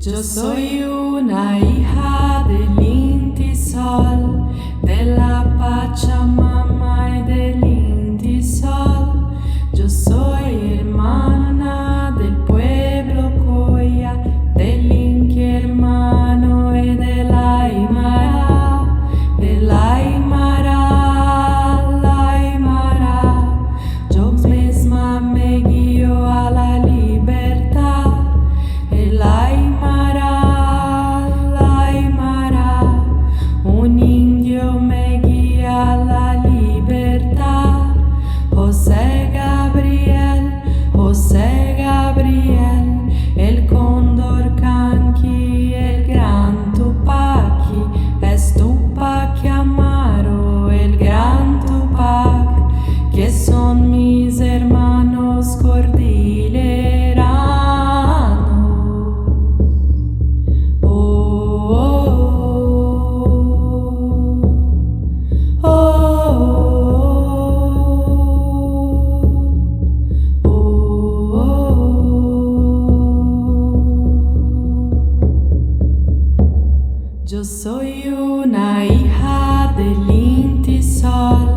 Yo soy una hija del Inti Sol, de la Pachamama y del Inti Sol. Yo soy hermana del pueblo Coya, del Inti hermano y de la Aymara, de la Aymara, la Aymara. Yo misma me guío a la libertad, el Aymara, la Aymara. Un indio me guía a la libertad. José Gabriel, el cóndor canqui, el gran Tupaki, es Tupac Amaro, el gran Tupac, que son mis hermanos cordilleranos. Oh, oh, oh, oh, oh. Yo soy una hija del Inti Sol,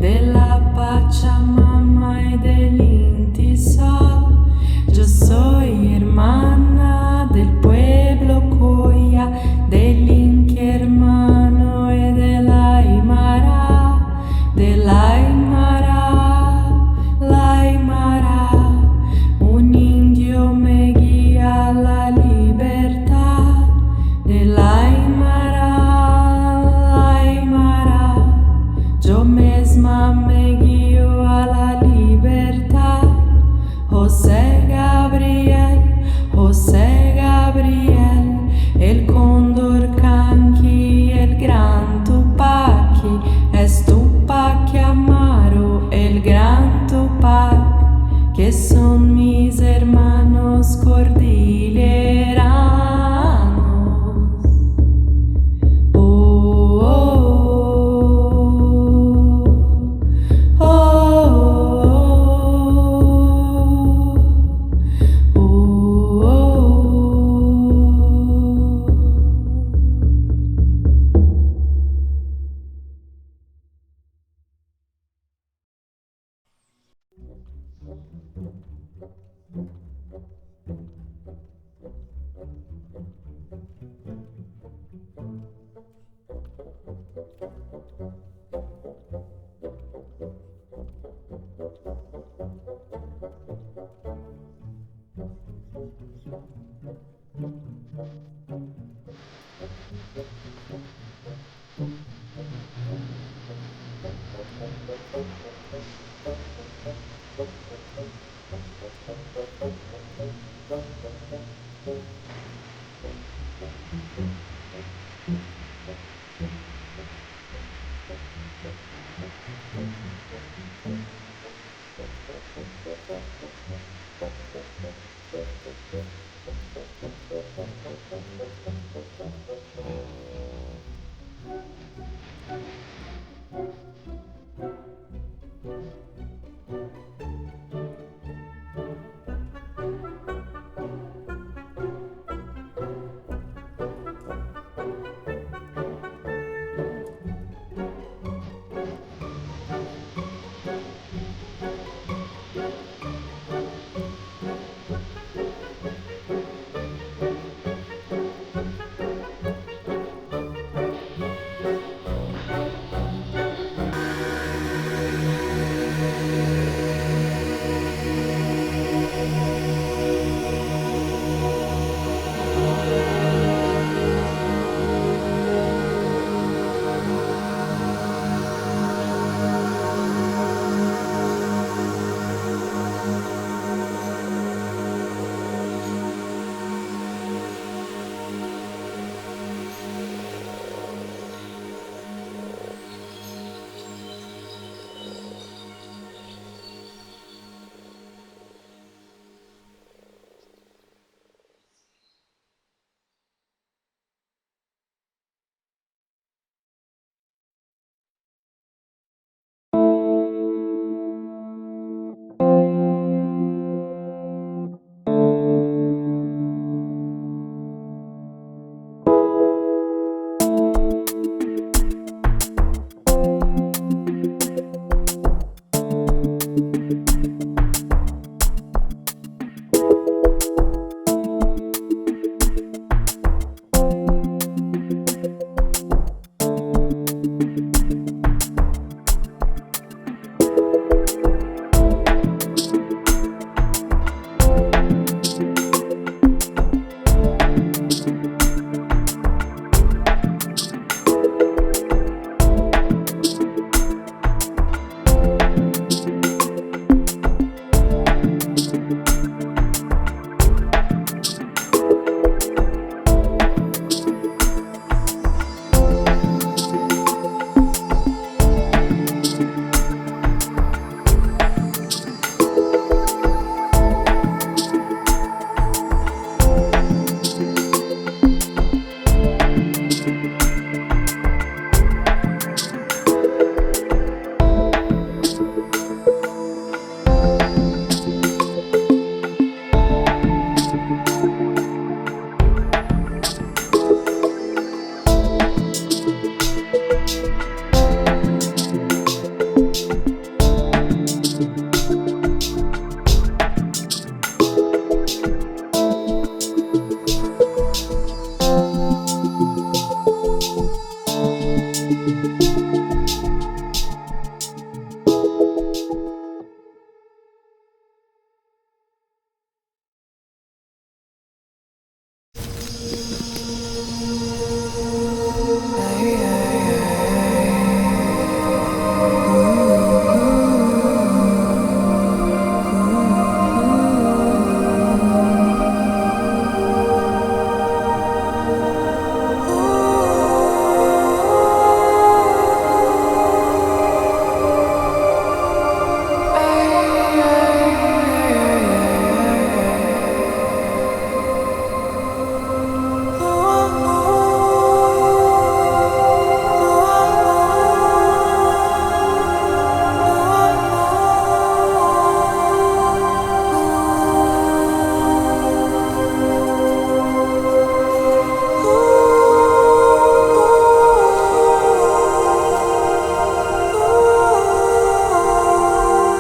de la Pachamama y del Inti Sol. Yo soy hermana del pueblo Coya, del Inti hermano y de la Aymara, de la Aymara, la Aymara. Un indio me guía a la libertad, de la Aymara, la Aymara. Yo misma me guío a la libertad. José Gabriel, el cóndor canqui, el gran Tupaki, es Tupac Amaro, el gran Tupac, que son mis hermanos cordilleranos. Oh, oh, oh, oh, oh,